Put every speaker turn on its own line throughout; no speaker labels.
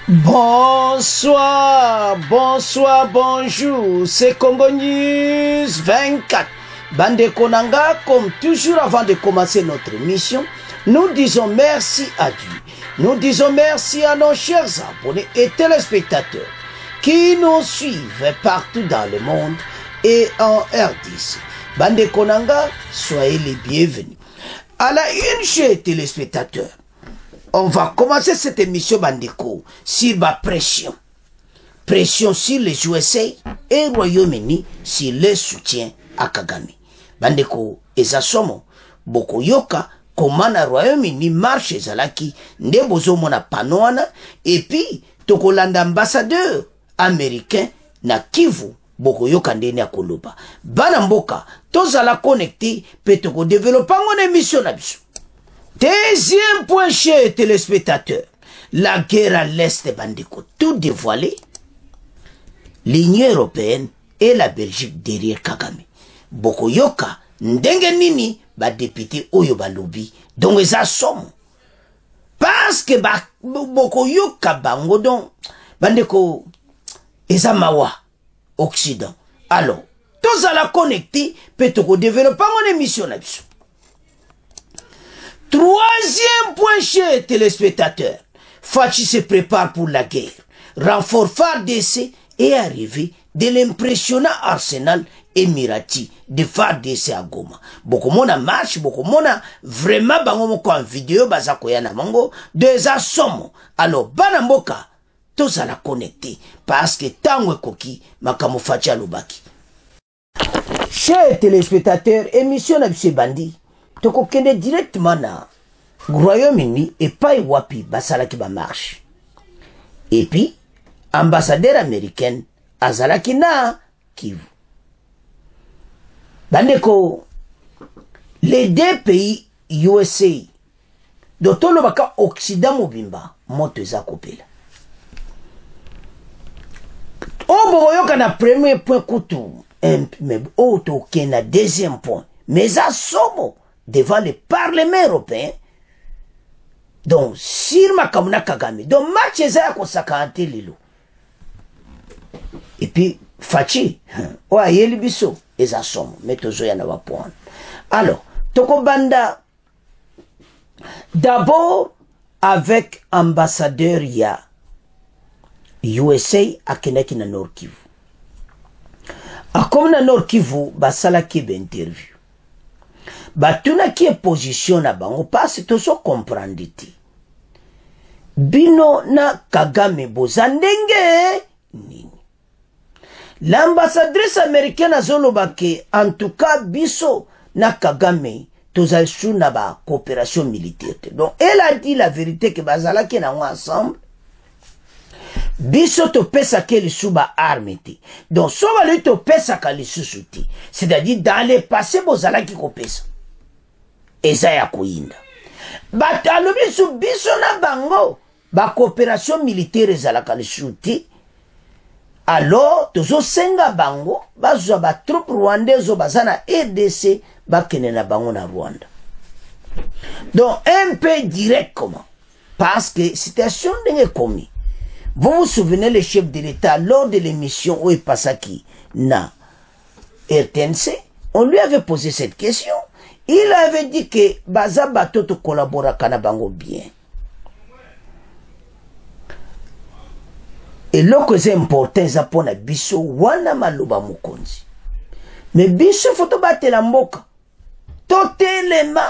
Bonsoir, bonsoir, bonjour, c'est Congo News 24. Bande Konanga, comme toujours avant de commencer notre émission, nous disons merci à Dieu. Nous disons merci à nos chers abonnés et téléspectateurs qui nous suivent partout dans le monde et en RDC. Bande Konanga, soyez les bienvenus. À la une, chers téléspectateurs, on va commencer cette émission Bandeko sur la pression. Pression sur les USA et Royaume-Uni sur le soutien à Kagame. Bandeko ezasomo boko yoka comment na Royaume-Uni marche ezalaki nde bozomona panoana et puis tokolanda ambassadeur américain na Kivu boko yoka ndeni ya koloba. Bana mboka tozala connecté pe toko développer mon émission na biso. Deuxième point, chers téléspectateurs, la guerre à l'Est, Bandeko, tout dévoilé. L'Union européenne et la Belgique derrière Kagame. Boko yoka, ndenge nini, ba député oyo ba lobby, donc eza somme. Parce que boko yoka bango donc, Bandeko, eza mawa, Occident. Alors, tous à la connecter, peut-être développer mon émission là. Troisième point, chers téléspectateurs, Fachi se prépare pour la guerre. Renfort FARDC est arrivé de l'impressionnant arsenal émirati de FARDC à Goma. Beaucoup mona marche, beaucoup mona vraiment bango moko en vidéo bazakoya na mango deux assomo. Alors banamboka tous à la connecter parce que tango koki makamo Fachi alobaki. Chers téléspectateurs, émission na bise bandi. Toko kende directement na Royaume-Uni et pas wapi basalaki ba marche. Et puis ambassadeur américain azalaki na Kivu. Bandeko les deux pays USA dotolo baka Occident mobimba moto eza kopela. Obo yoka na premier point kutu mais auto kena deuxième point mais ça somo devant le Parlement européen. Donc, sur Makamuna Kagame, donc match eza kosakante lilo. Et puis, Fachi, oa yeli biso, eza somo, metozo ya na wapouan. Alors, toko banda, d'abord, avec ambassadeur ya USA akenaki na Nord Kivu. Akomi na Nord Kivu, basalaki ba interview. Batuna qui est position na bango parce que toso comprendre ti. Bino na Kagame bozandenge nini. L'ambassadrice américaine a zolobake en tout cas biso na Kagame toza sou na ba coopération militaire. Donc elle a dit la vérité que bazala ki na ensemble. Biso to pesa ke lisu ba arme te. Donc so va le to pesa ka lisu te. C'est-à-dire dans le passé bozala ki ko pesa. Eza ya kuinda. Batalobi su biso na bango. Ba coopération militaire ezalaka lisuti. Alors, tozo senga bango. Bazwa ba troupe rwandais bazana RDC. Bakene na bango na Rwanda. Donc, un peu direct comment. Parce que situation n'est commis. Vous vous souvenez le chef de l'État lors de l'émission où il passaki na RTNC. On lui avait posé cette question. Il avait dit que baza bato to collabora kana bango bien. Et là que c'est important ça pour na biso wana maloba mukonzi. Mais biso faut battre la mboka. Totalement.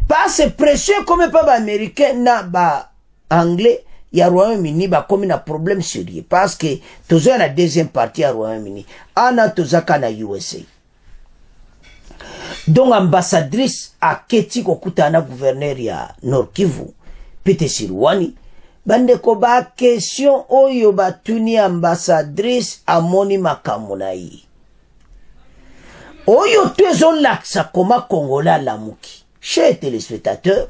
Pas c'est précieux comme pas ba américain na ba anglais ya Royaume-Uni ba comme na problème sérieux parce que tozo na deuxième partie à Royaume-Uni. Ana tozaka na USA. Donc ambassadrice a keti kokutana gouverneur ya Nord Kivu Pete Sirwani bandeko ba question oyo batuni ambassadrice amoni makamuna yi oyo tuezon laksa koma Congolais la muki. Chers téléspectateurs,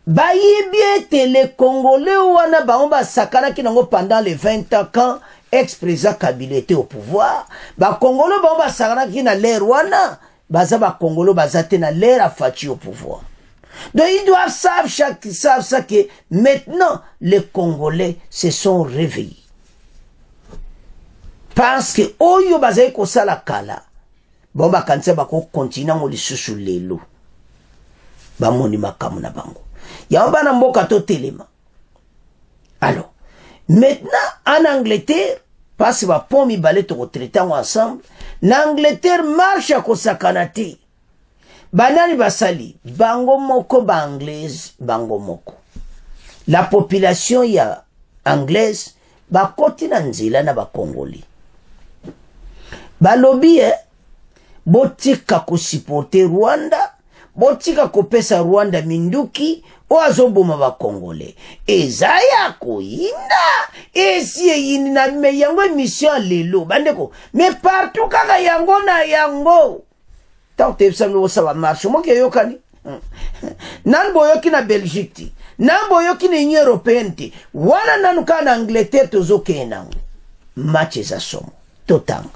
bayibi télé Congolais wana baomba sakana kinango pendant les 20 ans quand ex-président Kabila était au pouvoir ba Congolais baomba sakana kina l'air wana baza ba Congolo bazate na l'air a Fachi au pouvoir. Donc ils doivent savent ça que maintenant les Congolais se sont réveillés. Parce que oyo bazai ko sala kala. Bon ba kanisa ba ko continue ngo lisusu lelo. Ba moni makamu na bango. Ya ba na mboka to telema. Alors, maintenant en Angleterre, parce que ba pomi balé to traiter ensemble, l'Angleterre marche à kosakanati. Banani basali, bango moko ba anglaise, bango moko. La population ya anglaise ba koti na nzela na ba Congolais. Balobi botika ko supporter Rwanda, botika ko pesa Rwanda minduki o azoboma ba Congolais. Ezaya ko inda esi yini na me yango mission lelo bandeko mais partout kaka yango na yango. Tant que ça va marcher, moi qui yokani. Nan boyoki na Belgique, nan boyoki na Union Européenne, wana nanuka na Angleterre tozoke nango. Match za somo, totanga.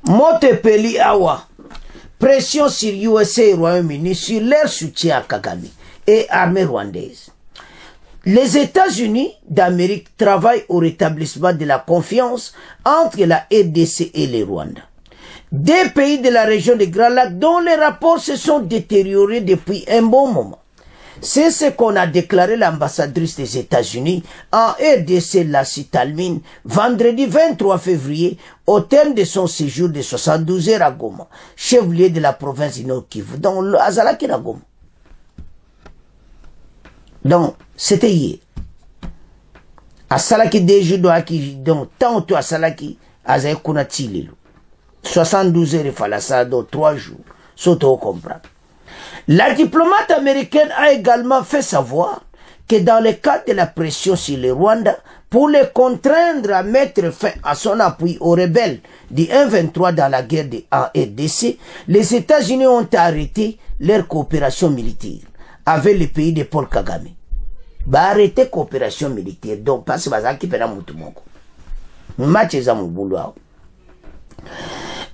Mote peli awa, pression sur USA et Royaume-Uni sur leur soutien à Kagame et armée rwandaise. Les États-Unis d'Amérique travaillent au rétablissement de la confiance entre la RDC et le Rwanda. Des pays de la région des Grands Lacs dont les rapports se sont détériorés depuis un bon moment. C'est ce qu'on a déclaré l'ambassadrice des États-Unis en RDC, Lassie Talmin, vendredi 23 février, au terme de son séjour de 72 heures à Goma, chef-lieu de la province du Nord Kivu, dans le Azalaki na Goma. Donc, c'était hier. À Salaki, des jours, donc, tant que à Salaki, à Zaykuna Tililo. 72 heures, il fallait ça, donc 3 jours. Surtout, comprendre. La diplomate américaine a également fait savoir que dans le cadre de la pression sur le Rwanda, pour les contraindre à mettre fin à son appui aux rebelles du 1-23 dans la guerre de RDC, les États-Unis ont arrêté leur coopération militaire avec les pays de Paul Kagame. Bah arrêter coopération militaire donc parce que bazaki pena mutu moko. Match za mubulu.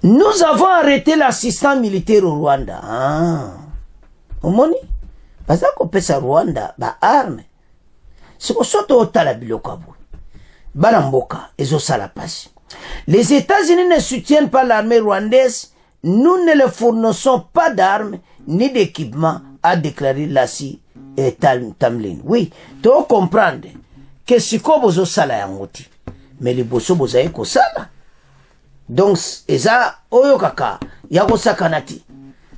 Nous avons arrêté l'assistance militaire au Rwanda. Ah. Omoni? Bazako pesa Rwanda ba arme. Siko soto otala biloko abu. Bana mboka ezo sala pasi. Les États-Unis ne soutiennent pas l'armée rwandaise. Nous ne leur fournissons pas d'armes ni d'équipements, a déclaré Lassie et Tamlin. Oui, tu dois comprendre que si bozo sala yangoti, mais les bosso bozaye ko sala. Donc, eza oyo kaka yako sakanati.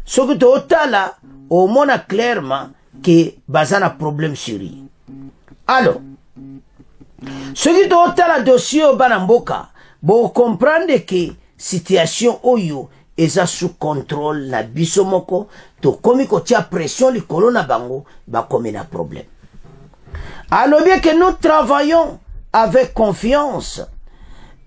Ce que tu otala, au mona clairement que bazana problème sur lui. Alors, ce qui tu otala dossier au banamboka, bon comprendre que situation oyo eza sous contrôle na biso moko to komi ko tia pression li kolona bango ba komi na problème. Alors bien que nous travaillons avec confiance.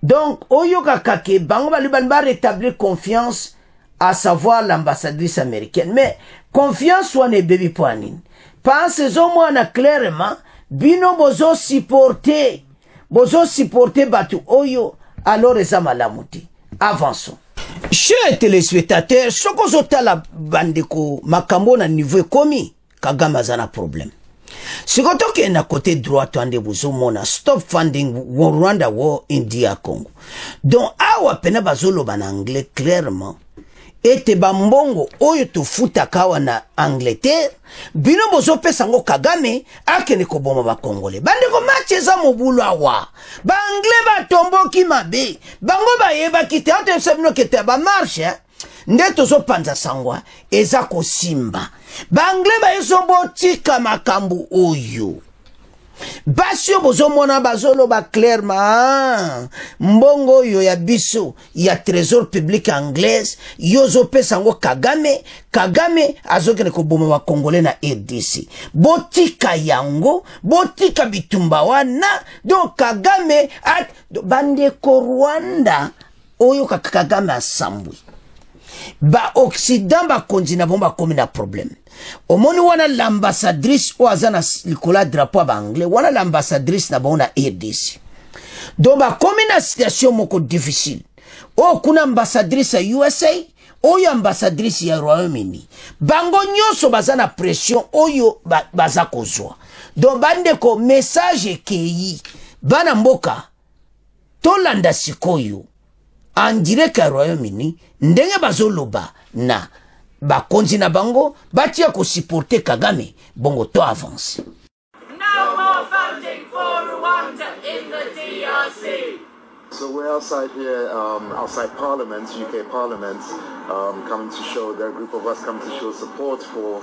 Donc oyo kakake bango ba rétablir confiance, à savoir l'ambassadrice américaine. Mais confiance wane baby poanine. Pensez au moins clairement bino bozo supporter batu oyo alors eza malamuti. Avançons. Chers téléspectateurs, ce que vous la bandeko makambo na niveau komi Kagame azana problème. Ce que na côté droit tande buzo mona stop funding Rwanda war India Congo. Donc awa pena bazolo ban anglais clairement ete bambongo oyo to futa kawa na Angleterre bino bozo pesa ngo Kagame akene ko boma ba Congolais bandeko macheza mobulu awa ba anglais ba tomboki mabe bango ba yeba kite ate sebino kete ba marche ndeto zo panza sangwa eza ko simba ba anglais ba yeso botika makambu oyo basio bozo mona bazolo ba clairement mbongo yo ya biso ya trésor public anglaise yozo pesa ngo Kagame azokene ko boma wa Congolais na RDC botika yango botika bitumba wana donc Kagame at bande ko Rwanda oyo Kagame asambwi ba Occident ba kontina bomba komi na problème. Omoni wana l'ambassadrice ou azana likola drapeau ba anglais wana l'ambassadrice na bona RDC. Donc ba komi na situation moko difficile. O kuna ambassadrice à USA oyo ambassadrice ya Royaume-Uni bango nyonso baza na pression oyo baza kozwa. Donc bandeko message ekei bana mboka tolanda sikoyo en direct ya Royaume-Uni ndenge bazoloba na bakonzi na bango batia ko supporter Kagame bongo to avance.
No more funding for Rwanda in the DRC.
So we're outside here, outside Parliament, UK Parliament, coming to show, there are a group of us coming to show support for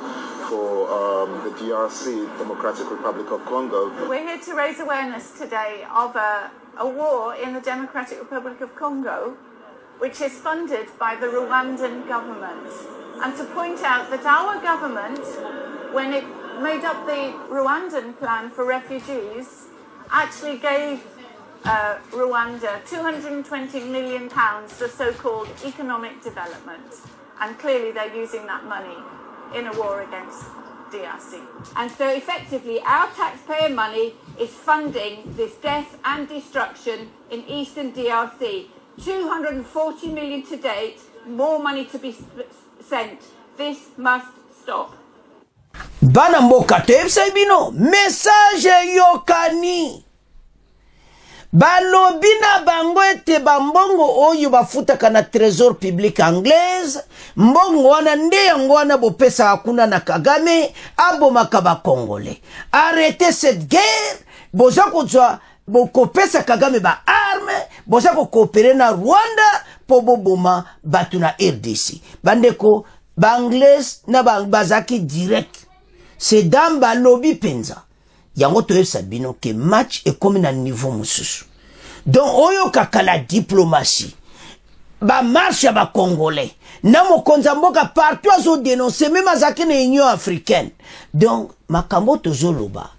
the DRC, Democratic Republic of Congo.
We're here to raise awareness today of a war in the Democratic Republic of Congo, which is funded by the Rwandan government. And to point out that our government, when it made up the Rwandan plan for refugees, actually gave Rwanda £220 million for so-called economic development. And clearly they're using that money in a war against DRC.
And so effectively our taxpayer money is funding this death and destruction in Eastern DRC. 240 million to date, more money to be sent. This must stop.
Bana mboka toyebisa bino message yokani balobi na bango ete bambongo oyo bafutaka na trésor public anglaise mbongo wana nde yango wana bopesa hakuna na Kagame abomaka bakongole. Arrêtez cette guerre, boza kozwa bokopesa Kagame ba arme, boza ko coopérer na Rwanda po boboma batu na RDC. Bandeko banglaise na bazaki direct. C'est dans balobi penza. Yango toyebisa bino ke match est comme na niveau mususu. Donc oyo kaka la diplomatie. Ba marche ya ba congolais. Na mokonza mboka partout azo dénoncer même azaki na Union africaine. Donc makambo tozoloba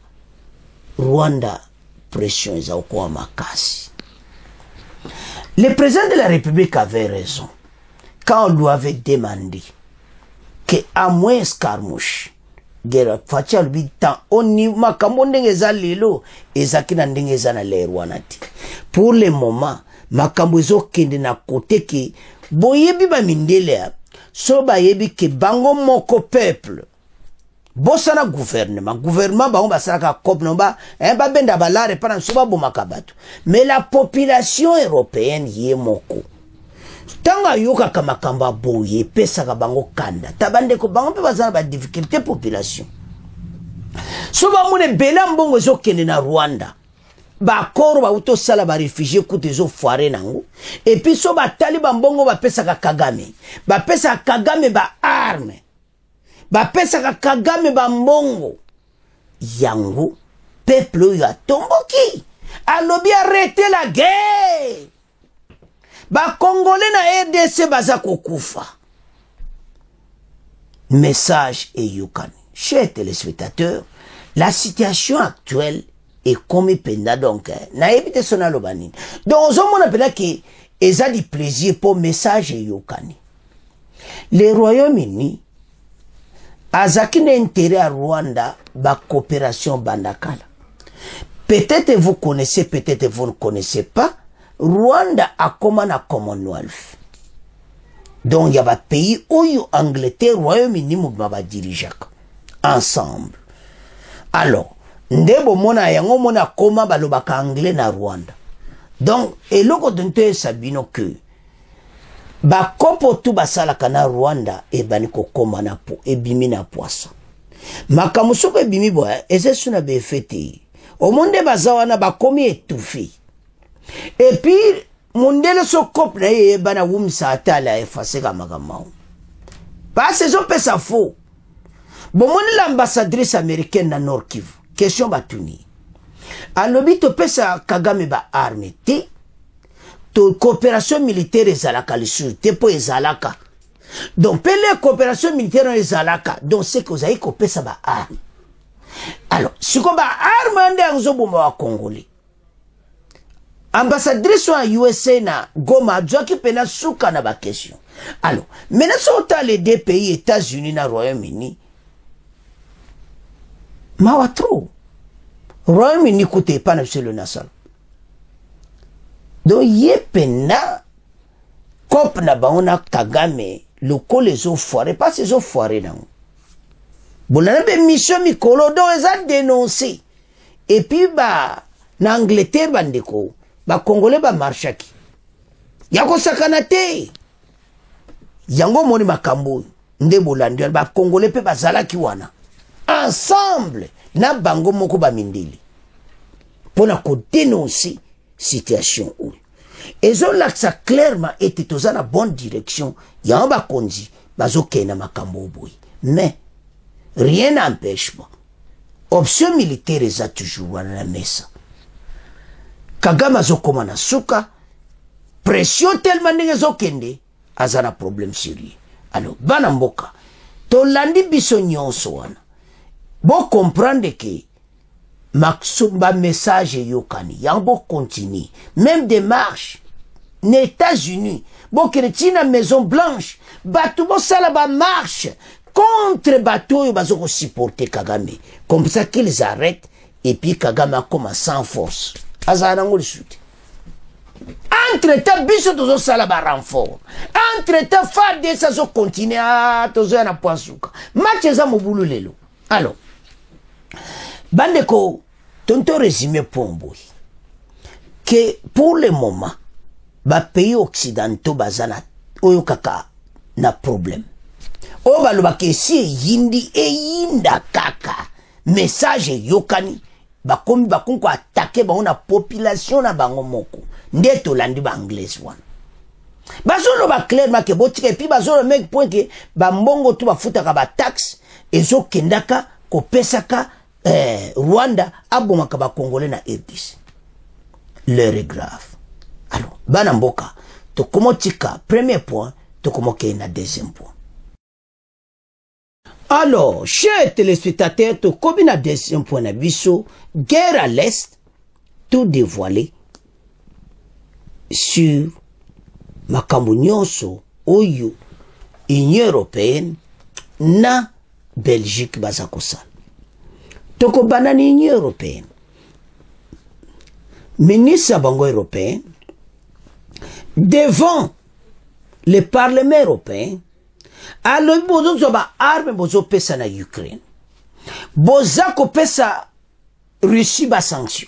Rwanda pression eza kwa makasi. Le président de la République avait raison quand on lui avait demandé que à moins escarmouche guerre facha lubi tan oni makambo ndenge za lelo ezaki na ndenge za na le Rwanda. Pour le moment makambo ezokende na kote ke boyebi ba mindele so bayebi ke bango moko peuple bosana gouvernement bango basaka cop nomba ba benda balare pana so ba bomaka bato, mais la population européenne ye moko tanga yoka kama kamba boye pesa ka bango kanda tabande ko bango pe bazana ba difficulté population so ba mune bela mbongo zo kende na Rwanda ba koro ba uto sala ba réfugié koute zo foire nango et puis so ba taliba mbongo ba pesa ka Kagame ba pesa Kagame ba arme ba pesa ka Kagame ba mbongo yango peuple ya tomboki alobi arrêter la guerre. Ba Congolais na RDC baza kokufa. Message et yokani. Chers téléspectateurs, la situation actuelle est comme penda donc na ebite sona lobani. Donc on appelle que eza di plaisir pour message et yokani. Le Royaume-Uni azaki na intérêt à Rwanda ba coopération bandakala. Peut-être vous connaissez, peut-être vous ne connaissez pas. Rwanda a comme na Commonwealth. Donc il y a des pays où Angleterre, Royaume-Uni ba dirijaka ensemble. Alors, ndebo mona yango mona koma balobaka anglais na Rwanda. Donc eloko dente sabino que ba kopo tu basalaka na Rwanda e baniko koma na po ebimi na poisson. Makamusoko ebimi boya ezesuna be fete. Au monde bazawana bakomi étouffé. Et puis, mondele so kop na ye bana wumsa atala efase kama kama. Parce que ça ça faux. Bon mon l'ambassadrice américaine na Nord Kivu. Question batuni. Alobi to pesa Kagame ba arme te. To coopération militaire ezalaka lisu te po ezalaka. Donc pele coopération militaire ezalaka. Donc c'est que vous avez ko pesa ba arme. Alors, si ko ba arme ande anzo bomba wa Congolais. Ambassadrice wa USA na Goma djoki pena souka na ba question. Alors, maintenant si les deux pays États-Unis na Royaume-Uni mawa trop. Royaume-Uni koute pas na le national. Donc yé pena kop na baona Kagame le col les eaux foirées, pas ces eaux foirées, non. Bon, on a une mission, Mikolo, donc ils ont dénoncé. Et puis, bah, en Angleterre, bandeko, bah, Congolais, bah, marchaki. Yako sakanate. Yango moni makambo. Nde bolandi, bah, Congolais, pe, bah, zalaki wana. Ensemble, na bango moko ba mindeli. Pour na ko dénoncer situation ou. Et zo laksa clairement était dans la bonne direction. Ya ba konzi, bazo kena makambo boy. Mais rien n'empêche pas. Option militaire est toujours à la mesa. Kagame zo komana suka. Pression tellement ndenge zo kende, azana problème sérieux. Alors, bana mboka, to landi biso nyonso wana. Bon comprendre que Maxumba message yokani, yang bo continue, même des marches, les États-Unis, bon chrétien Maison Blanche, bateau bon sala ba marche contre bateau yo bazo supporter Kagame, comme ça qu'ils arrêtent et puis Kagame a commencé en force. Azana ngoli chute. Entre-temps, biso tozo sala ba renfort. Entre-temps, fade ça zo continue à tozo na poisuka. Match za mobulu lelo. Alors, bandeko, tonto résumé pour moi que pour le moment, ba pays occidentaux bazana oyo kaka na problème. O baloba ke si yindi e yinda kaka message yokani bakomi bakonko attaquer ba na population na bango moko ndeto landi ba anglais wana. Bazolo ba clairement ke botika puis bazolo mec point que ba mbongo tu bafuta ka ba taxe ezo kendaka ko pesaka Rwanda abomaka ba Congolais na RDC. L'heure est grave. Alors, banamboka, to komotika, premier point, to komoke na deuxième point. Alors, chers téléspectateurs, to kobi na deuxième point na biso, guerre à l'Est, tout dévoilé sur makambo nyonso oyo Union Européenne na Belgique bazakosala. Toko banani Union Européenne. Ministre Bango européen, devant le Parlement européen, alors bozo zoba arme bozo pesa na Ukraine. Boza ko pesa Russie ba sanction.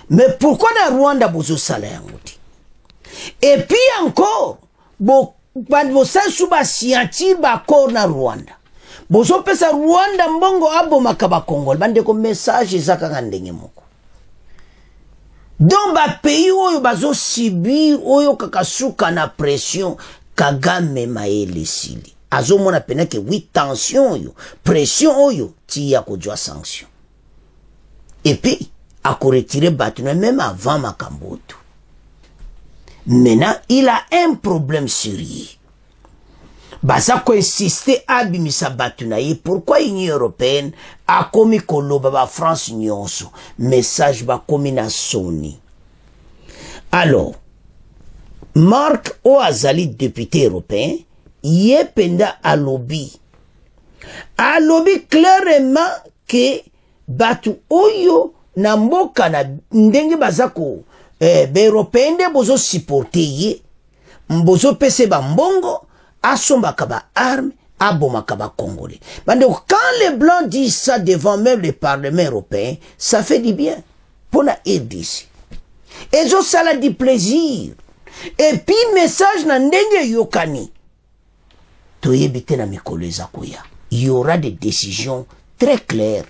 Mais pourquoi na Rwanda bozo sala yangote? Et puis encore, bo sa suba siantir ba accord na Rwanda. Bozo pesa Rwanda mbongo abo makaba Congo. Bande ko message zaka ngandenge moko. Donc ba pays oyo bazo subir oyo kakasuka na pression Kagame maele sili. Azo mona pena ke 8 tension yo, pression oyo ti ya kujwa sanction. Et puis a ko retirer Batuna même avant Makamboto. Maintenant, il a un problème sérieux. Baza ko insister abimisa Batuna ye pourquoi Union Européenne a komi koloba ba France nyonso message ba komi na Sony. Alors Marc Oazali député européen yé penda à lobby clairement que batu oyo na mboka na ndenge bazako be européen de bozo supporter ye mbozo pese ba mbongo asomba kaba arme aboma kaba congolais. Donc quand les blancs disent ça devant même le Parlement européen, ça fait du bien pour la RDC. Et ça a du plaisir. Et puis message na ndenge yokani. Toyebite na mikolo ezakoya. Il y aura des décisions très claires,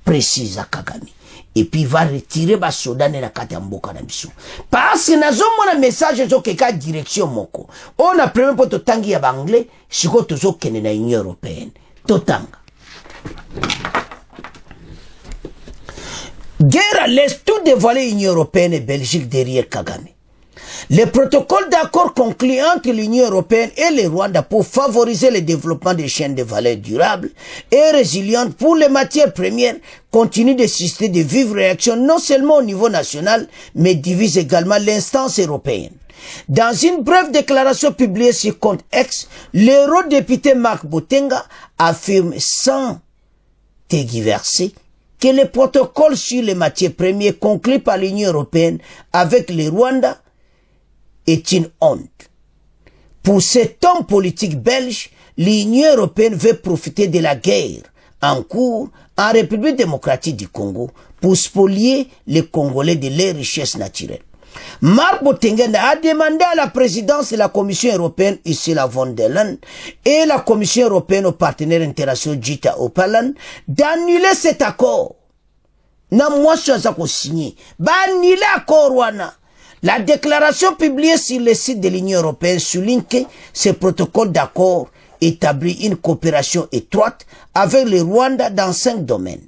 précises à Kagame. Et puis il va retirer ba sodane na kati ya mboka na biso. Parce que nazo mona message zo keka direction moko. On a premier po totangi ya banglais, siko tozo kene na Union Européenne. Totanga. Guerre à l'Est, tout dévoilé Union Européenne et Belgique derrière Kagame. Le protocole d'accord conclu entre l'Union Européenne et le Rwanda pour favoriser le développement des chaînes de valeur durables et résilientes pour les matières premières continue de susciter de vives réactions non seulement au niveau national, mais divise également l'instance européenne. Dans une brève déclaration publiée sur compte X, l'eurodéputé Marc Botenga affirme sans tergiverser que le protocole sur les matières premières conclu par l'Union Européenne avec le Rwanda est une honte. Pour cet homme politique belge, l'Union européenne veut profiter de la guerre en cours en République démocratique du Congo pour spolier les Congolais de leurs richesses naturelles. Marc Botengenda a demandé à la présidence de la Commission européenne, Ursula von der Leyen, et la Commission européenne aux partenaires internationaux, Jita Opalan, d'annuler cet accord. Na moi je suis signé. Annuler l'accord wana. La déclaration publiée sur le site de l'Union européenne souligne que ce protocole d'accord établit une coopération étroite avec le Rwanda dans 5 domaines,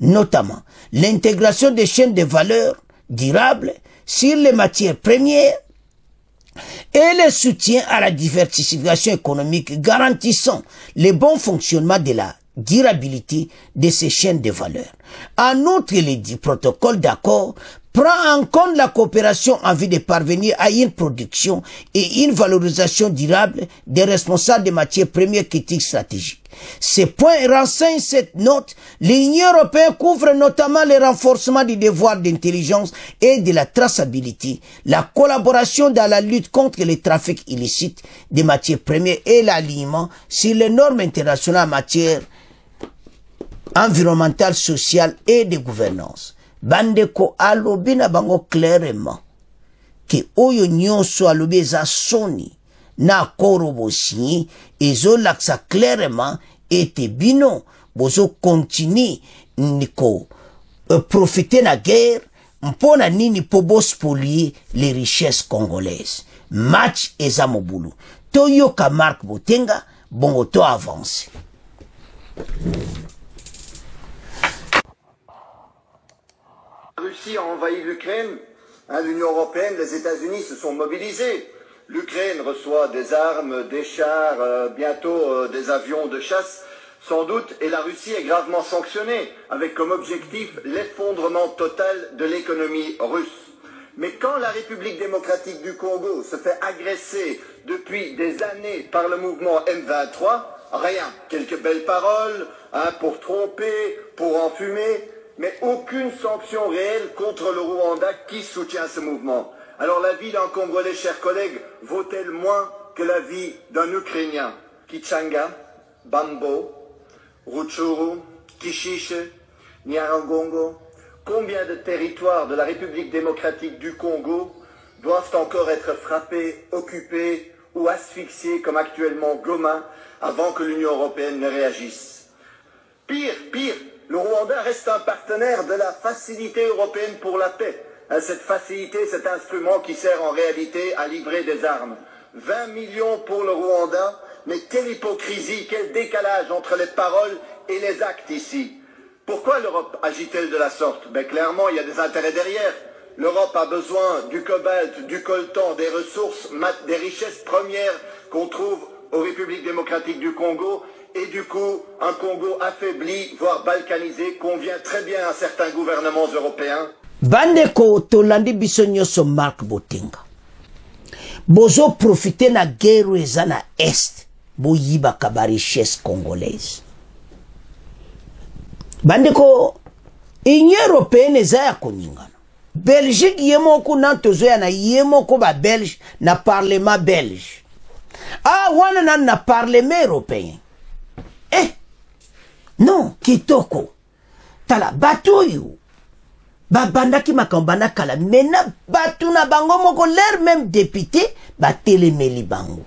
notamment l'intégration des chaînes de valeur durables sur les matières premières et le soutien à la diversification économique garantissant le bon fonctionnement de la durabilité de ces chaînes de valeur. En outre, le protocole d'accord prend en compte la coopération en vue de parvenir à une production et une valorisation durable des responsables des matières premières critiques stratégiques. Ces points renseignent cette note. L'Union européenne couvre notamment le renforcement du devoir d'intelligence et de la traçabilité, la collaboration dans la lutte contre les trafics illicites des matières premières et l'alignement sur les normes internationales en matière environnementale, sociale et de gouvernance. Bandeko alobi na bango clairement que oyo nyonso alobi eza soni na korobo signé ezo laksa clairement ete bino bozo continue niko profiter na guerre mpona nini po spolier les richesses congolaises. Match eza mobulu. Toyoka Marc Botenga bongo to avance.
La Russie a envahi l'Ukraine, l'Union européenne, les États-Unis se sont mobilisés. L'Ukraine reçoit des armes, des chars, bientôt des avions de chasse, sans doute, et la Russie est gravement sanctionnée, avec comme objectif l'effondrement total de l'économie russe. Mais quand la République démocratique du Congo se fait agresser depuis des années par le mouvement M23, rien, quelques belles paroles, pour tromper, pour enfumer, mais aucune sanction réelle contre le Rwanda qui soutient ce mouvement. Alors la vie d'un Congolais, chers collègues, vaut-elle moins que la vie d'un Ukrainien? Kichanga, Bambo, Rutshuru, Kishishe, Nyiragongo, combien de territoires de la République démocratique du Congo doivent encore être frappés, occupés ou asphyxiés comme actuellement Goma avant que l'Union européenne ne réagisse? Pire, le Rwanda reste un partenaire de la Facilité européenne pour la paix. Cette facilité, cet instrument qui sert en réalité à livrer des armes. 20 millions pour le Rwanda, mais quelle hypocrisie, quel décalage entre les paroles et les actes ici. Pourquoi l'Europe agit-elle de la sorte? Clairement, il y a des intérêts derrière. L'Europe a besoin du cobalt, du coltan, des ressources, des richesses premières qu'on trouve aux Républiques démocratiques du Congo. Et du coup, un Congo affaibli, voire balkanisé, convient très bien à certains gouvernements européens.
Bandeko tolandi biso nyonso Marc Botenga. Bozo profiter na guerre eza na est. Bo yibaka ba richesse congolaise. Bandeko, Union européenne eza ya koningana. Belgique yemoko na tozoya na yemoko ba Belge na parlement belge. Wana na parlement européen. Non, kitoko. Tala bato yo. Babandaki makambana kala. Mena batu na bango moko l'air même député batelemeli bango.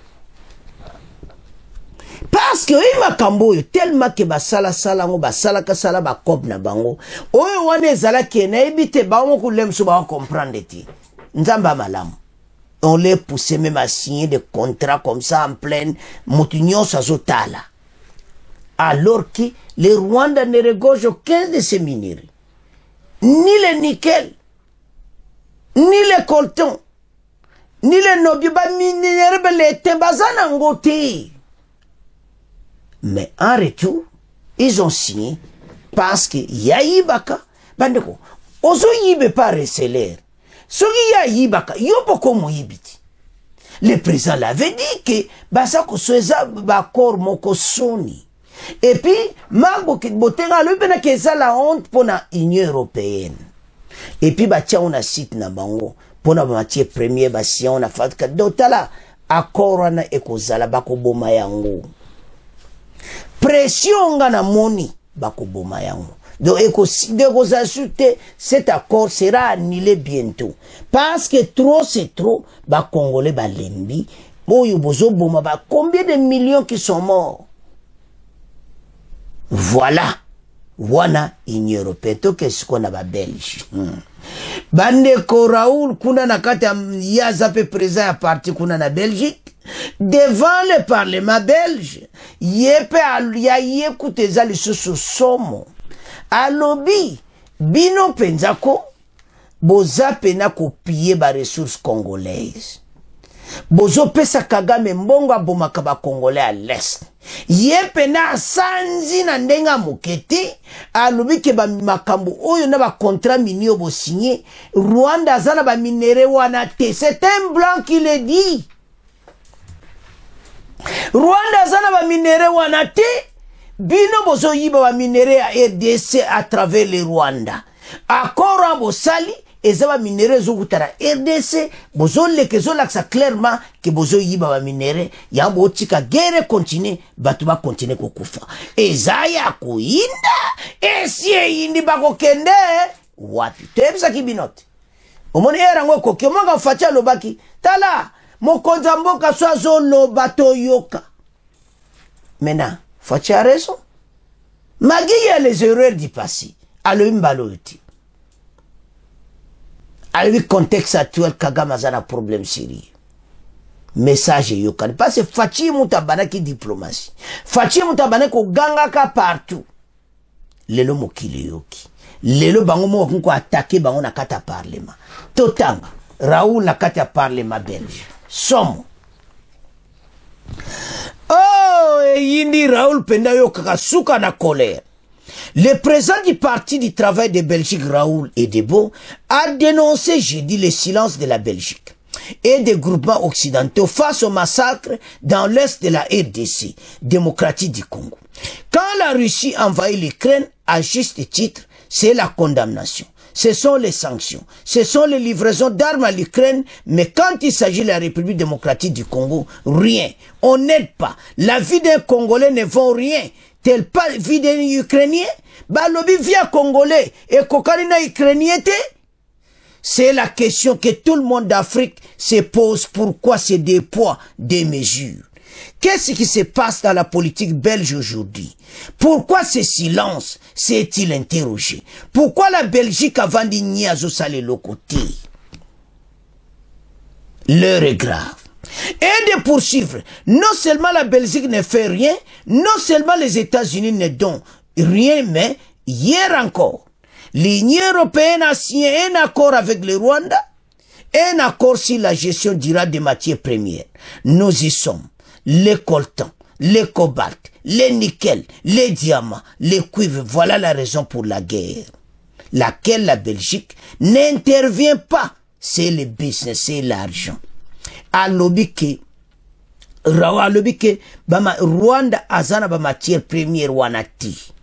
Parce que oui makambo yo tellement que basala ngo basala kasala ba kob na bango. Oyo wane zala kena ebite bango kulemso ba comprendre ti. Nzamba malamu. On les pousse même à signer des contrats comme ça en pleine moutunion sazotala. Alors que le Rwanda ne regorge aucun de ces minerais. Ni le nickel, ni le coltan, ni le nobiba minerais, les tembazana ngote. Mais en retour, ils ont signé parce que Yaïbaka, bandeko, ozo yibe pas reseller. Sogi Yaïbaka, yoboko moyibiti. Le président l'avait dit que basako soeza bakor moko soni. Et puis, Marc Botenga lui pena que ça la honte pour la Union européenne. Et puis, on a site na bango pour la matière première, on a fait que d'autres là, accord wana ekozala bakoboma yango. Pression nga na moni bakoboma yango. Donc cet accord sera annulé bientôt parce que trop c'est trop. Ba Congolais ba lembi boyo bozo boma ba combien de millions qui sont morts. Voilà. Wana in Europe to qu'est-ce qu'on a ba Belge. Bande ko Raoul kuna na kati ya zape présent à parti kuna na Belgique devant le parlement belge yepe ya yekute za lisusu somo alobi bino penzako boza pena kopiye ba ressources congolaises bozo pesa Kagame mbongo abomaka ba Congolais à l'est yepe na sanzi na ndenga moketi alobi ke ba makambo oyo na ba contrat minio bo signé Rwanda zana ba minere wana te. C'est un blanc qui le dit. Rwanda zana ba minere wana te. Bino bozo yiba ba minere à RDC à travers le Rwanda. Akora bo sali ezaba minere zo kutara RDC bozo lekezo laksa clairement que bozo yiba ba minere ya bo tika guerre continue batu ba continue kokufa. Ezaya kuinda esie indi bako kende wapi tebisa kibinote. Omoni era ngo kokyo manga facha lobaki tala mokonza mboka swazo lobato yoka. Maintenant facha raison. Magi ya les erreurs du passé. Alo mbaloiti. Alo le contexte actuel Kagame a un problème sérieux. Message yoka. Parce que fachi mutabana ki diplomatie. Fachi mutabana ko ganga ka partout. Lelo mokile yoki. Lelo bango mo ko attaquer bango na kata parlement. Totanga Raoul na kata parlement belge. Somo. Oh, yindi Raoul penda yoka suka na colère. Le président du Parti du Travail de Belgique, Raoul Edebo, a dénoncé jeudi le silence de la Belgique et des groupements occidentaux face au massacre dans l'est de la RDC, démocratique du Congo. Quand la Russie envahit l'Ukraine, à juste titre, c'est la condamnation. Ce sont les sanctions, ce sont les livraisons d'armes à l'Ukraine, mais quand il s'agit de la République démocratique du Congo, rien. On n'aide pas. La vie d'un Congolais ne vaut rien. Tel pas vie d'un Ukrainien, balobi via Congolais et kokarina Ukrainien. C'est la question que tout le monde d'Afrique se pose. Pourquoi ces deux poids, deux mesures? Qu'est-ce qui se passe dans la politique belge aujourd'hui? Pourquoi ce silence s'est-il interrogé? Pourquoi la Belgique a vendu Niazo Salé le côté? L'heure est grave. Et de poursuivre, non seulement la Belgique ne fait rien, non seulement les États-Unis ne donnent rien, mais hier encore, l'Union européenne a signé un accord avec le Rwanda, un accord sur la gestion durable des matières premières. Nous y sommes. Les coltans, les cobalt, les nickel, les diamants, les cuivres, voilà la raison pour la guerre. Laquelle la Belgique n'intervient pas. C'est le business, c'est l'argent. Alobike, Rwanda azana ba matière première wanati.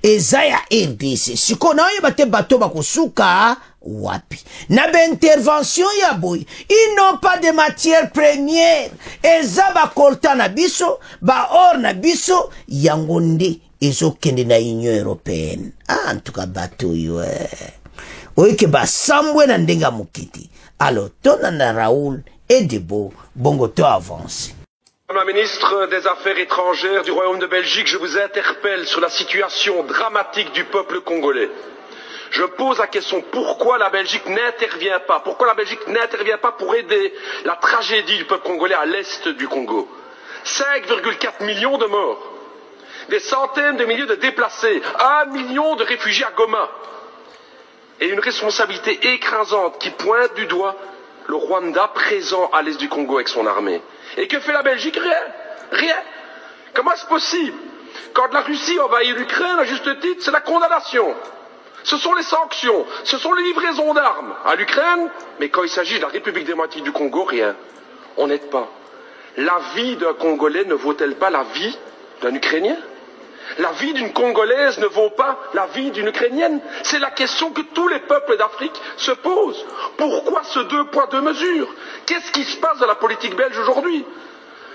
Ezaya RDC. Siko na yo bate bato bakosuka wapi. Na be intervention ya boy. Ils n'ont pas de matière première. Eza ba kolta na biso, ba or na biso, yangonde ezo kende na Union européenne. Ah, en tout cas bato yo. Oike ba sambwe na ndenga mukiti. Alors, tonana Raoul Edebo, Bongoto avance.
Madame la ministre des Affaires étrangères du Royaume de Belgique, je vous interpelle sur la situation dramatique du peuple congolais. Je pose la question, pourquoi la Belgique n'intervient pas? Pourquoi la Belgique n'intervient pas pour aider la tragédie du peuple congolais à l'est du Congo? 5,4 millions de morts, des centaines de milliers de déplacés, 1 million de réfugiés à Goma, et une responsabilité écrasante qui pointe du doigt le Rwanda présent à l'est du Congo avec son armée. Et que fait la Belgique? Rien. Rien. Comment est-ce possible? Quand la Russie envahit l'Ukraine, à juste titre, c'est la condamnation. Ce sont les sanctions. Ce sont les livraisons d'armes à l'Ukraine. Mais quand il s'agit de la République démocratique du Congo, rien. On n'aide pas. La vie d'un Congolais ne vaut-elle pas la vie d'un Ukrainien? La vie d'une Congolaise ne vaut pas la vie d'une Ukrainienne. C'est la question que tous les peuples d'Afrique se posent. Pourquoi ce 2 poids 2 mesures? Qu'est-ce qui se passe dans la politique belge aujourd'hui?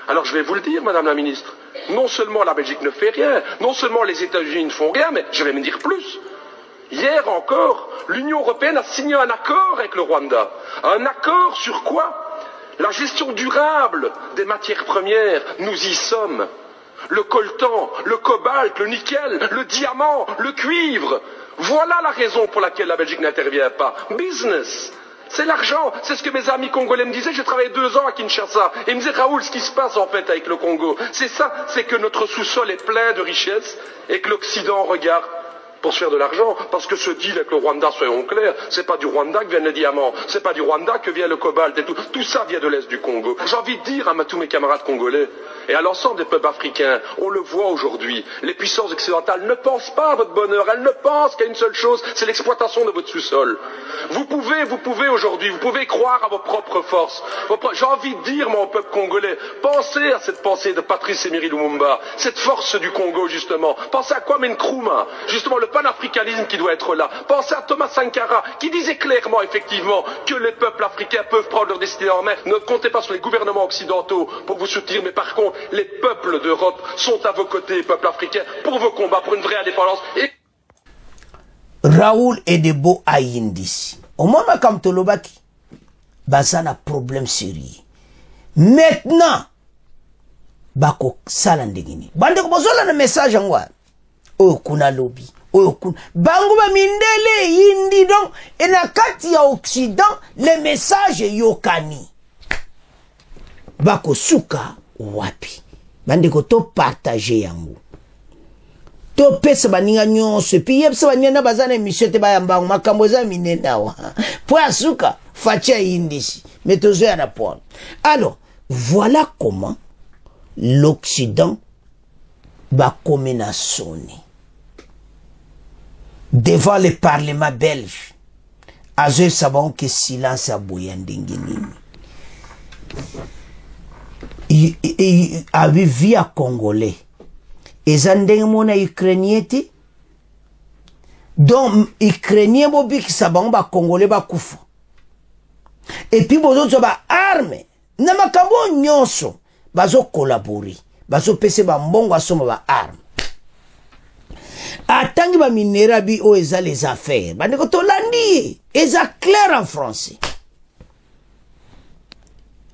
Alors je vais vous le dire, Madame la Ministre, non seulement la Belgique ne fait rien, non seulement les États-Unis ne font rien, mais je vais me dire plus. Hier encore, l'Union européenne a signé un accord avec le Rwanda. Un accord sur quoi? La gestion durable des matières premières, nous y sommes. Le coltan, le cobalt, le nickel, le diamant, le cuivre. Voilà la raison pour laquelle la Belgique n'intervient pas. Business. C'est l'argent, c'est ce que mes amis congolais me disaient. J'ai travaillé 2 ans à Kinshasa et ils me disaient, Raoul, ce qui se passe en fait avec le Congo, c'est ça, c'est que notre sous-sol est plein de richesses et que l'Occident regarde pour se faire de l'argent, parce que ce deal avec le Rwanda, soyons clairs, c'est pas du Rwanda que viennent les diamants, c'est pas du Rwanda que vient le cobalt et tout. Tout ça vient de l'Est du Congo. J'ai envie de dire à tous mes camarades congolais, et à l'ensemble des peuples africains, on le voit aujourd'hui, les puissances occidentales ne pensent pas à votre bonheur, elles ne pensent qu'à une seule chose, c'est l'exploitation de votre sous-sol. Vous pouvez aujourd'hui, vous pouvez croire à vos propres forces. J'ai envie de dire, mon peuple congolais, pensez à cette pensée de Patrice Emery Lumumba, cette force du Congo, justement. Pensez à Kwame Nkrumah, justement le panafricanisme qui doit être là. Pensez à Thomas Sankara, qui disait clairement, effectivement, que les peuples africains peuvent prendre leur destinée en main. Ne comptez pas sur les gouvernements occidentaux pour vous soutenir, mais par contre, les peuples d'Europe sont à vos côtés, les peuples africains, pour vos combats, pour une vraie indépendance. Et...
Raoul Edebo Ayindisi. Au moment comme Tolobaki, bazana problème sérieux. Maintenant, bako salandegini. Bande ko bozola na message ngwa. Oyo kuna lobby. Oyo kuna. Bangu ba mindele yindi donc et na kati ya Occident les messages yokani. Bako suka wapi. Bande ko to partager yango. To pesa baninga nyonso puis yebisa baninga bazana émission te bayambango makambo za minenda wa po asuka fatia indisi mais tozo ya rapport. Alors voilà comment l'Occident va comme na sonné devant le parlement belge. Azo savons que silence a boyandingini. Il a vu à Congolais. Eza ndenge mona Ukrainien te donc Ukrainien bobikisa bango ba Congolais bakufa et puis bozo ba arme na makambo nyonso bazo collaborer bazo pese ba mbongo asoma ba arme atangi ba minerabi o eza les affaires bandeko tolandi eza clair en français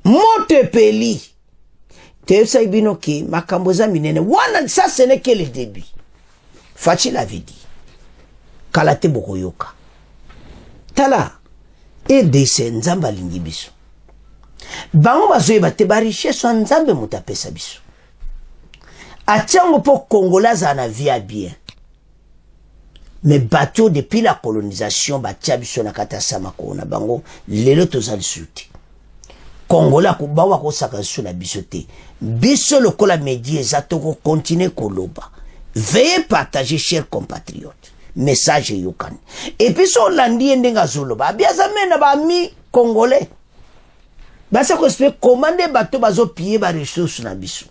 Montepeli Tefsa ibino ki makamboza minene wana ça ce n'est que le début. Fachi l'avait dit. Kalate bokoyoka. Tala RDC nzamba lingi biso. Bango bazoye bate ba richesse nzambe mutapesa biso. Atiango po Congolaza na via bien. Mais bateau depuis la colonisation batia biso na kata samako na bango lelo tozali suti. Congola kubawa ko sakasu na bisote. Biso lokola média ezatoko continuer koloba. Veuillez partager chers compatriotes. Message yokan. Et puis so landi ndenga zoloba. Biaza mena ba mi congolais. Basa ko se commander bateau bazo piller ba ressources na biso.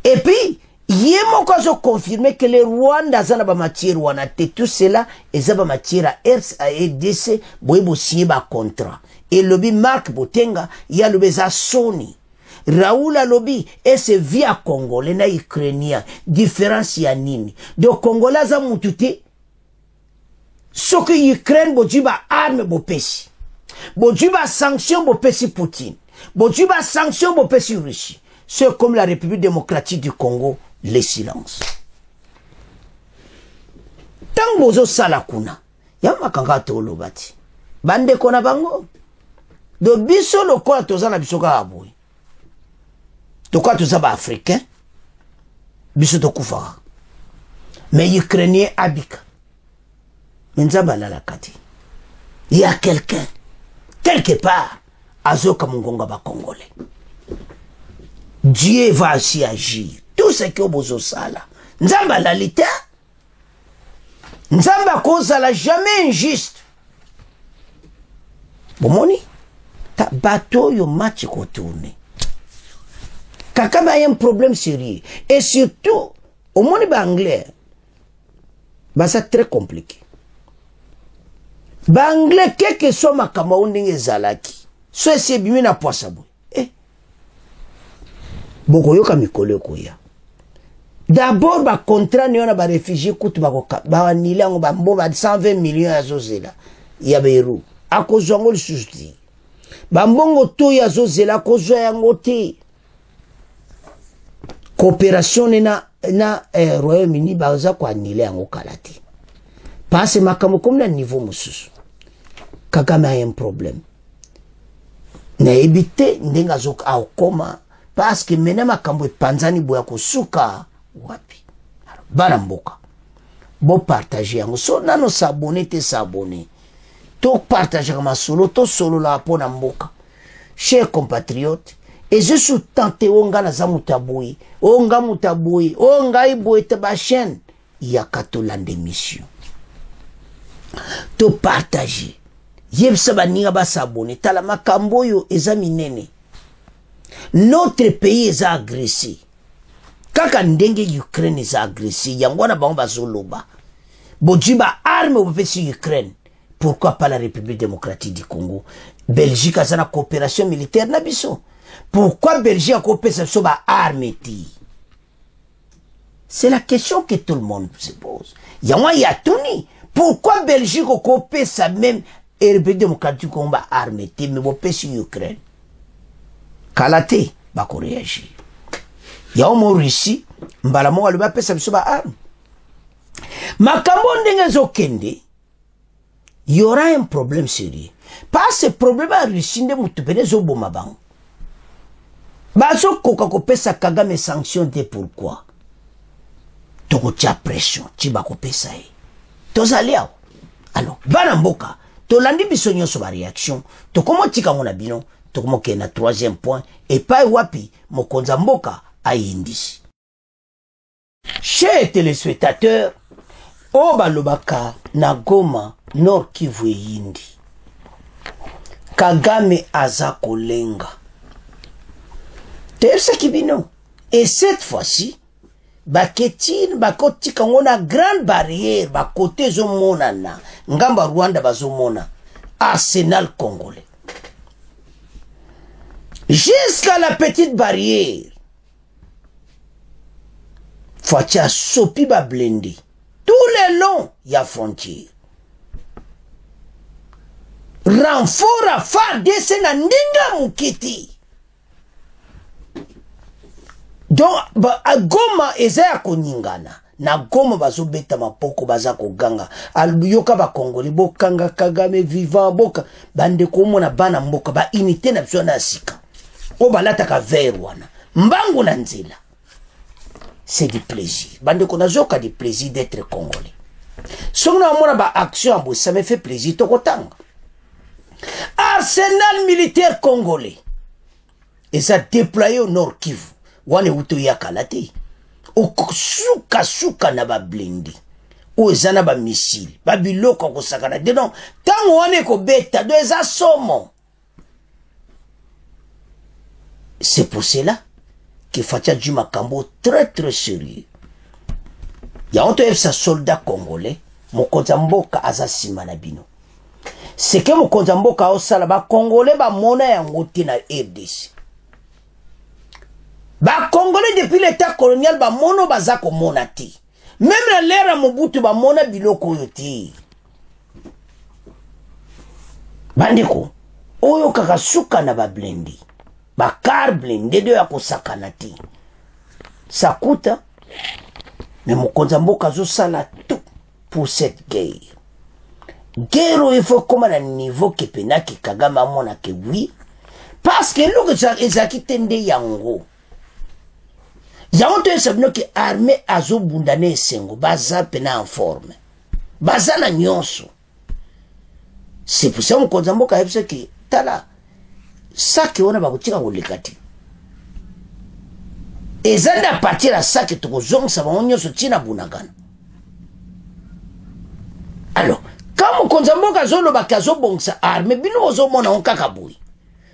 Et puis yemo ko zo confirmer que le Rwanda zana ba matière wana te tout cela ezaba matière à RDC boyebo signer ba contrat. Et lobby Marc Botenga, il y a le beza Sony. Raoul a lobby, et c'est via Congolais na Ukrainien. Différence ya nini. Donc Congolais za mutute. Ce que Ukraine bojiba arme bopesi. Bojiba sanction bopesi Poutine. Bojiba sanction bopesi Russie. C'est comme la République démocratique du Congo, les silences. Tant bozo salakuna. Yama kanga tolo bati. Bande kona bango. Do biso lokola tozana biso ka aboy. Toka tozaba africain. Biso tokufa. Mais Ukrainien abika. Menzaba la kati. Il y a quelqu'un quelque part azoka mungonga ba Congolais. Dieu va aussi agir. Tout ce que bozo sala. Nzamba la lita. Nzamba koza la jamais injuste. Bomoni bateau yo match ko tourner. Kakaba y a un problème sérieux et surtout au moins ba anglais ba ça très compliqué ba anglais quel que soit makambo ndenge zalaki so ese bimi na poisa boy boko yoka mikolo koya d'abord ba contrat ne ona ba réfugié kutu ba anile ngo ba mbo ba 120 millions ya zozela ya Beirut akozwa ngo lisuti ba mbongo to ya zozela kozwa yango te coopération na Royaume-Uni baza ko anile yango kala te parce makambo comme na niveau mususu Kagame a un problème na ebite ndenga zoka akoma parce que mena makambo epanzani boya kosuka wapi bana mboka bo partager yango so nano s'abonner te s'abonner to partager ma solo to solo la pona mboka chers compatriotes et je suis tenté onga na zamutaboui onga mutaboui onga iboy te ba chaîne ya katolande mission to partager yebsa baninga ba s'abonner tala makambo yo ezaminene. Notre pays est agressé. Kaka ndenge Ukraine est agressé. Yangwana bango bazoloba. Bojiba arme au pesi Ukraine. Pourquoi pas la République démocratique du Congo? Belgique a une coopération militaire na biso. Pourquoi Belgique a coopéré sur ba arme ti? C'est la question que tout le monde se pose. Yangwa yatuni. Pourquoi Belgique a coopéré sa même République démocratique du Congo ba arme ti mais bo pesi Ukraine? Kalate bako réagir. Ya omo Russie mbala mo aluba pesa biso ba arme. Makambo ndenge zokende il y aura un problème sérieux. Pas ce problème à Russie nde mutu pene zo boma bango. Bazo koka ko pesa Kagame sanction de pourquoi? Toko tia pression ti bako pesa e. Tozali awo. Alors bana mboka tolandi biso nyonso ba réaction to komo tika ngona bino. Tokomoke na troisième point et pas wapi mokonza mboka ayindisi. Chers téléspectateurs, o balobaka na Goma Nord Kivu yindi. Kagame aza kolenga. Terse kibino. Et cette fois-ci, baketine bakotika ngona grande barrière bakote zo mona na ngamba Rwanda bazo mona Arsenal congolais. Jusqu'à la petite barrière. Fatia sopi ba blendi. Tout le long, y a frontière. Renfort à FARDC na ndinga mukiti. Donc, a Goma eza ya koningana. Na Goma bazo beta mapoko baza koganga. Albuyoka ba Congolais bokanga Kagame vivant boka. Bande komona bana mboka ba unité na biso na sika. Obalata ka ver wana mbangu na nzela. C'est du plaisir bande ko nazoka du plaisir d'être congolais. Songna mona ba action ambo ça me fait plaisir tokotanga. Arsenal militaire congolais et ça déployé au Nord Kivu wane uto yakalati o suka na ba blindi o ezana ba missile ba biloko ko sakana de non tango wane ko beta do eza somo. C'est pour cela que Fatia du Makambo très sérieux. Il y a un soldat congolais, Mokonza Mboka azasima na bino. C'est que Mokonza Mboka osala ba congolais ba mona yango te na RDC. Ba congolais depuis l'état colonial ba mono bazako mona te. Même na l'ère Mobutu ba mona biloko yo te. Bandeko, oyo kaka suka na ba blendi. Bakar blindé de ya kosakana ti. Ça coûte, mais Mokonza Mboka zo sala tout pour cette guerre. Guerre il faut comme à un niveau que penaki Kagame amona que oui. Parce que l'eau que ezaki tende yango. Yango te sabino que armée azo bundane sengo baza pena en forme. Baza na nyonso. C'est pour ça Mokonza Mboka hebse que tala saki wana bakutika kolikati. Ezanda partir à saki tokozongisa bango nyonso tina bunagana. Alors, quand Mokonza Mboka azolobaka azobongisa arme bino ozomona onkaka boyi.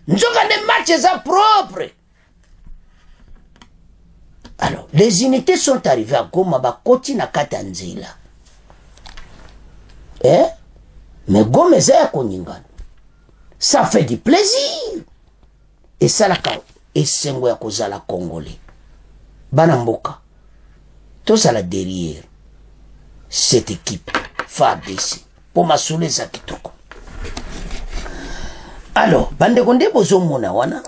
Nzoka ne match eza propre. Alors, Les unités sont arrivées à Goma, bakoti na katanzila. Mais Goma eza koningana. Ça fait du plaisir. Et ça la et sengo ya kozala congolais. Banamboka. Tout ça là derrière cette équipe FARDC pour m'assurer ça kitoko. Alors, bande konde bozo mona wana.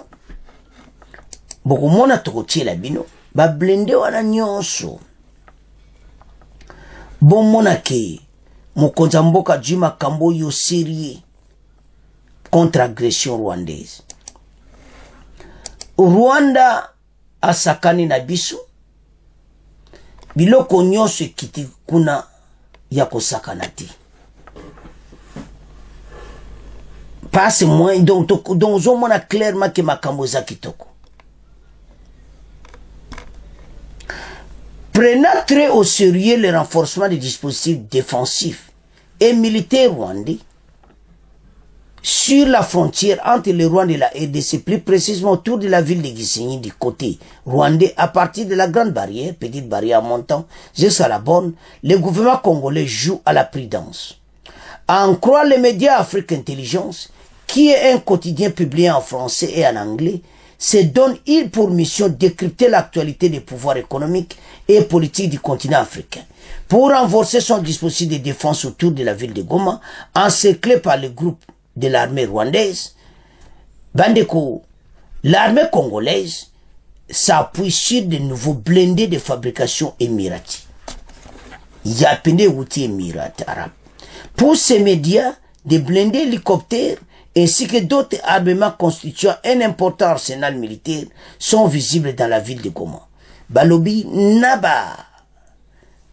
Boko mona toko tiela bino. Ba blende wana nyonso. Bon mona ke mokonza mboka Juma Kambo yo sérieux contre agression rwandaise. Rwanda asakani na biso. Biloko nyonso ekiti kuna ya kosakana te. Passe moins donc on a clairement que makambo za kitoko. Prenant très au sérieux le renforcement des dispositifs défensifs et militaires rwandais sur la frontière entre le Rwanda et la RDC, plus précisément autour de la ville de Gisenyi du côté rwandais, à partir de la Grande Barrière, Petite Barrière montant jusqu'à la Borne, le gouvernement congolais joue à la prudence. À en croire les médias Afrique Intelligence, qui est un quotidien publié en français et en anglais, se donne il pour mission de décrypter l'actualité des pouvoirs économiques et politiques du continent africain. Pour renforcer son dispositif de défense autour de la ville de Goma, encerclé par le groupe de l'armée rwandaise, Bandeko, l'armée congolaise s'appuie sur de nouveaux blindés de fabrication émirati. Yapende outil émirat arabe. Pour ces médias, des blindés hélicoptères ainsi que d'autres armements constituant un important arsenal militaire sont visibles dans la ville de Goma. Balobi naba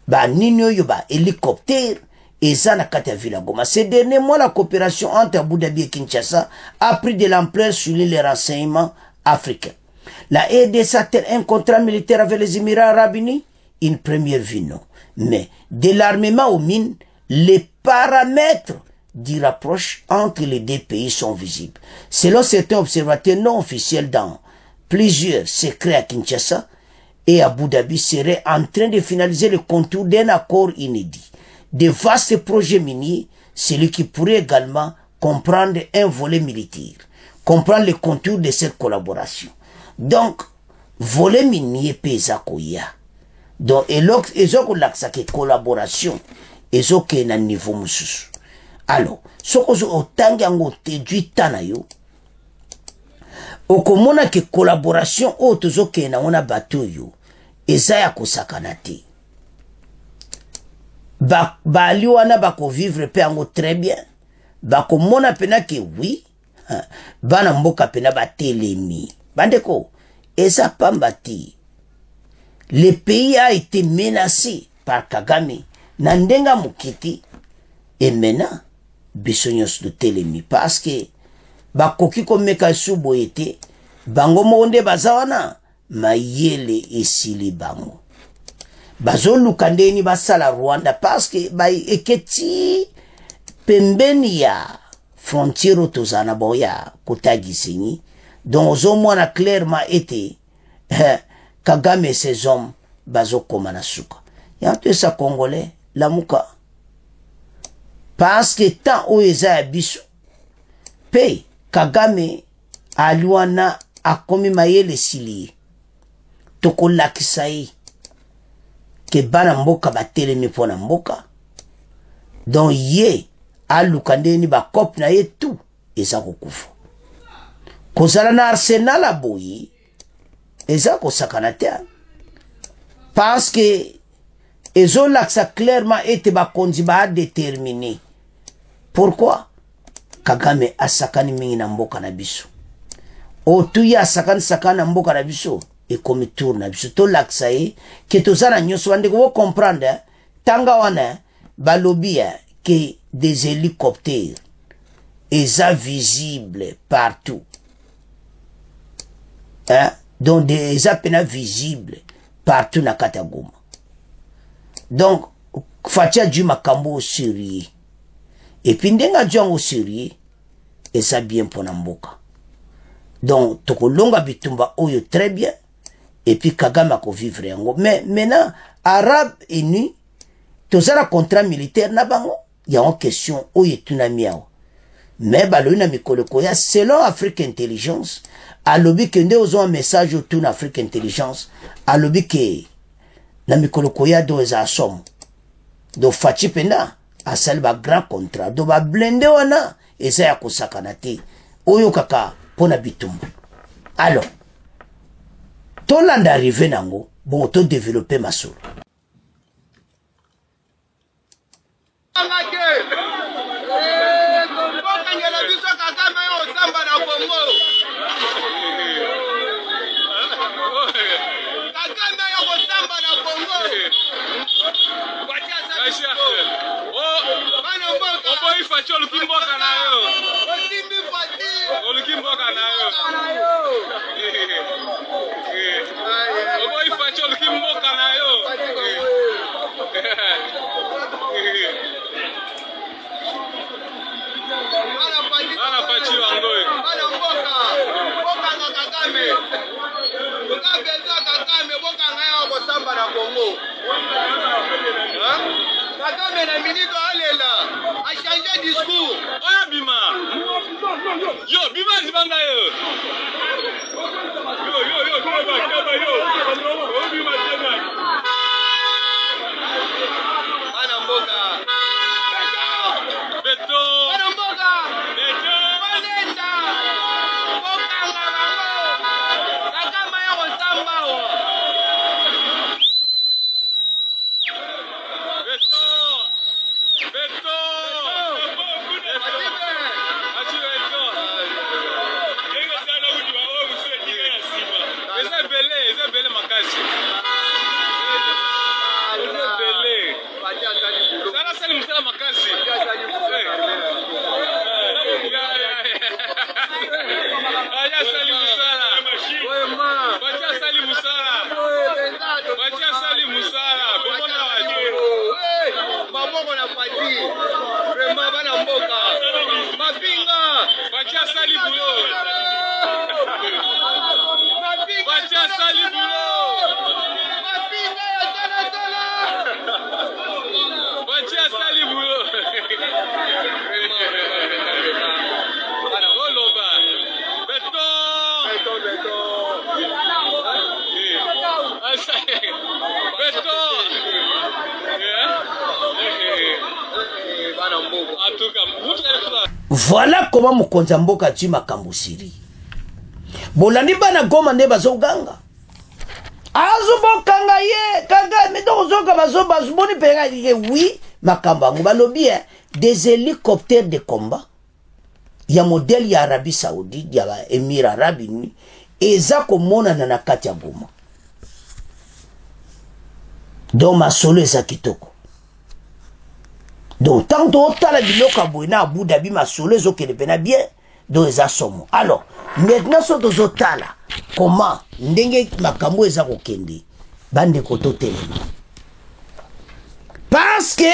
ba ninyo yoba hélicoptère et ça n'a qu'à ville à Goma. Ces derniers mois, la coopération entre Abu Dhabi et Kinshasa a pris de l'ampleur sur les renseignements africains. La RDC a-t-elle un contrat militaire avec les Émirats Arabes Unis? Une première vue, non. Mais de l'armement aux mines, les paramètres du rapproche entre les deux pays sont visibles. Selon certains observateurs non officiels dans plusieurs secrets à Kinshasa et à Abu Dhabi seraient en train de finaliser le contour d'un accord inédit. De vastes projets miniers, celui qui pourrait également comprendre un volet militaire, comprendre le contour de cette collaboration. Donc, volet minier pesa koya. Donc, ezoko laksake collaboration, ezoko na niveau mususu. Alors, soko otangi ango teduit tanayo, okomona ke collaboration otozoke na ona bato yo, ezaya kosakana te. Bali wana bako vivre pe ango très bien. Bako mona pena ke oui. Bana mboka pena ba telemi. Bandeko, esa pambati. Le pays a été menacé par Kagame. Nandenga mukiti. Et maintenant, bisonyos de telemi. Parce que bakoki komeka subo ete. Bango monde bazawana. Mayele esili bango. Bazo lukandeni basala Rwanda parce que eketi pembeni ya frontière tozana boya kota Gisenyi donc ozomona clairement été Kagame et ses hommes bazo komana suka yanto sa congolais lamuka parce que tant oeza biso pe Kagame aluana akomi mayele sili tokolakisai ke bana mboka batelemi pona mboka donc ye alukandeni ba kop na ye tout eza kokufa kozala na arsenal aboyi eza kosakana te parce que ezo laksa clairement ete bakonzi ba déterminé pourquoi Kagame asakani mingi na mboka na biso otuya asakani na mboka na biso et comme tourne biso to laksa ye ke tozana nyonso bande ko comprendre tanga wana balobi que des hélicoptères eza visible partout donc des apena visible partout na Katagoma donc fatia du makambo au sérieux et puis ndenga django au sérieux et ça bien pour mboka donc tokolonga bitumba oyo très bien et puis Kagame a vivre yango. Mais maintenant, Arabes unis, tous un contrat militaire na bango, il y a une question où est une amie. Mais baloina mikolokoya selon Afrique Intelligence, a lobby que nous avons un message autour d'Afrique Intelligence, a lobby que na mikolokoya do eza somme. Do fachi pena a salba grand contrat, do ba blende wana eza ya kosakana te. Oyo kaka pona bitumba. Alors, to land arrivé nango, bon to développer ma soul. Voilà comment Mokonza Mboka tu makambo siri. Bolandi bana Goma ne bazoganga. Azubokanga ye, kaga me dozoka bazoboni penga ye oui, makamba ngubalobi des hélicoptères de combat. Ya modèle ya Arabie Saoudite, ya Émirats Arabes Unis, eza komona na kati ya Goma. Donc ma solo eza kitoko. Donc, tant d'autres, la biloka boina Abu Dhabi, ma solo, zo kele pena bien, do eza somo. Alors, maintenant, so do zotala, comment, ndenge makambo eza kokende, bande koto telema. Parce que,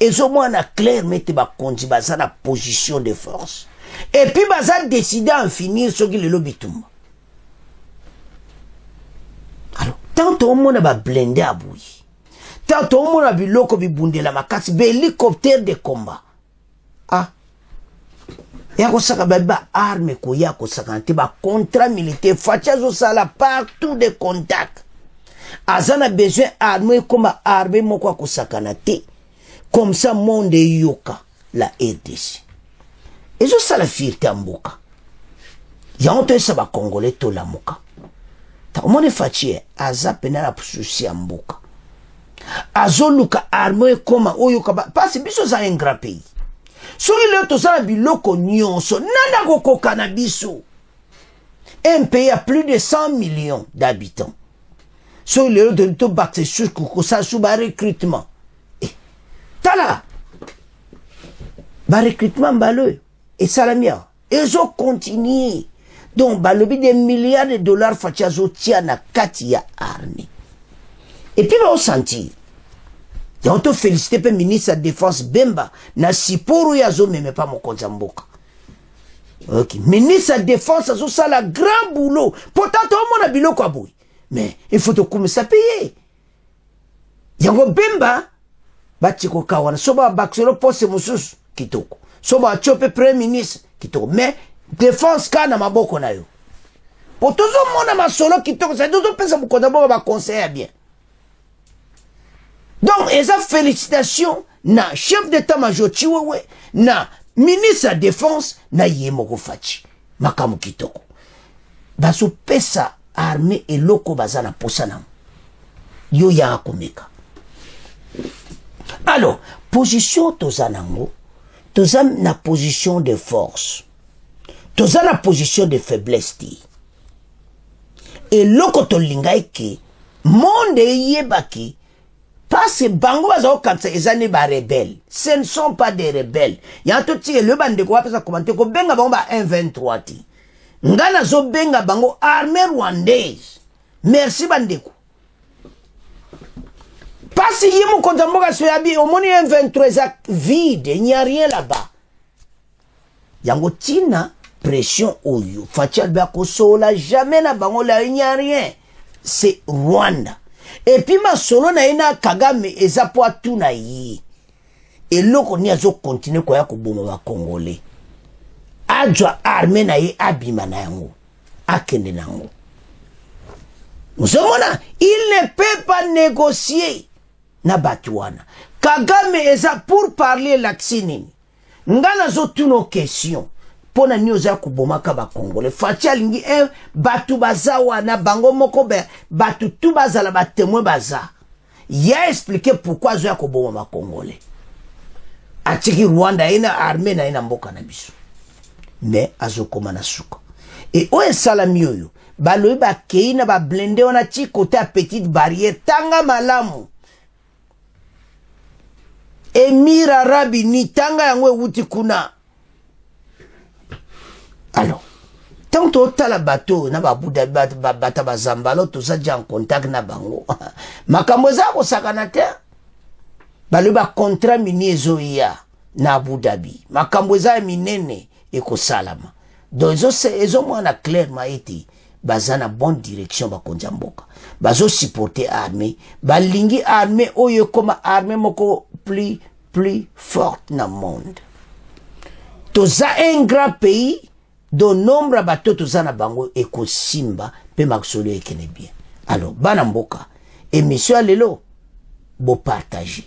ezo mwana clair, mette ba konji, baza na position de force. Et puis, baza décidé à en finir, ce qui le lobitum. Alors, tant au monde ba blindé à bouillir. Tant au monde a biloko bibunde la makasi, be hélicoptère de combat. Ah. Yako saka ba arme ko yako saka te ba contrat militaire fachazo sala partout de contact. Azana besoin arme comme arme moko ko sakana te. Comme ça monde yoka la RDC. Et je ça la fierté mboka. Ya onto sa ba congolais to la moka. Ta omone fachi aza pena la souci mboka. Azoluka arme koma oyo kaba parce biso za un grand pays. Soki le to za biloko nyonso nana koko kanabiso. Un pays à plus de 100 millions d'habitants. Soki le to to battre sur ko sa sous ba recrutement. Tala. Ba recrutement balo et salamia. Ils ont continué. Donc balobi des milliards de dollars fachazo tia na kati ya arme. Et puis, on sentit. Et on te félicite, le ministre de la Défense Bemba, na siporo yazo meme pas mon Mboka. Ok. Ministre de la Défense, ça la grand boulot. Pourtant, tout le monde a bilo kwa boui. mais il faut commencer à payer. Yango bemba batiko kawana soba bakselo poste mususu kitoko soba chope premier ministre kitoko mais défense kana maboko na yo potozo mona masolo kitoko ça dozo pesa mukonda bo ba conseiller bien. Donc eza félicitations na chef d'état-major Chiwewe na ministre de défense na Yemoko Fachi makamu kitoko baso pesa armée et loko bazana posana yo ya komeka. Alors, position tozanango, tozan na position de force, tozan na position de faiblesse ti. Et loko to lingai ki, monde yebaki, parce bango bazao kansa ezane ba rebelles. Ce ne sont pas des rebelles. Y'a tout ti le bande ko apesa commenter ko benga bango ba 123 ti. Ngana zo benga bango armée rwandaise. Merci bandeko. Parce que yemo kontamboka soyabi au moni M23 vide, il n'y a rien là-bas. Yango tina pression oyo. Fatia Bako sola jamais na bango là, il n'y a rien. C'est Rwanda. Et puis ma solo na ina Kagame ezapo atuna yi. Et loko ni azo continue kwa ya kuboma wa Congolais. Adwa armée na ye abima na yango. Akende na yango. Nous il ne peut pas négocier. Na batuana Kagame eza pour parler l'axinini ngana zo tuno question pona nyoza kubomaka ba Congolais fatia lingi batu bazawa na bango moko be batu tu bazala ba témoin baza ya expliquer pourquoi zo ya kuboma ba Congolais atiki Rwanda ina armée na ina mboka na biso mais azokoma na suka et o esala mioyo baloyi ba keina ba blende ona ti côté à petite barrière tanga malamu Emir Arabi ni tanga yangwe wuti kuna. Alors, tant que tu as la bateau, na ba Bouddha bata bazambalo, tout ça déjà en contact na bango. Makamboza ko sakanate. Balu ba contrat mini zoia na Abu Dhabi. Makamboza minene eko salama. Donc ezo mwana clairement été bazana bonne direction ba konjamboka. Bazo supporter armée, balingi armée oyo koma armée moko plus forte dans le monde. Toza un grand pays, dont nombre de bateaux toza na bango eko simba, pe maksolo ekene bien. Alors, banamboka, émission lelo, bo partager.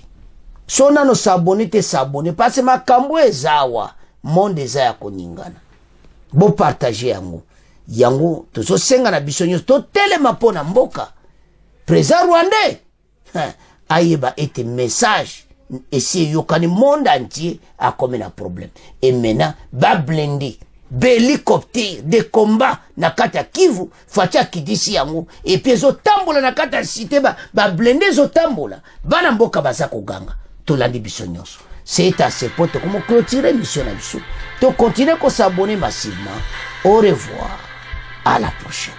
Sona no s'abonner te s'abonner, parce que ma kambo ezawa, monde ezaya koningana. Bo partager yango. Yango, tozo senga na bisonyo, to telema po na mboka. Président Rwandais, ayeba ete message, et si yokani monde entier a comme un problème. Et maintenant, ba blindé, hélicoptère, des combats, na kata Kivu, fatia kidisi yango, et puis zo tambola na kata cité, ba blindé zo tambola, ba namboka bazako ganga, to landi bisonyoso. C'est à ce point, comment clôturer mission na biso. To continuer ko s'abonner massivement. Au revoir, à la prochaine.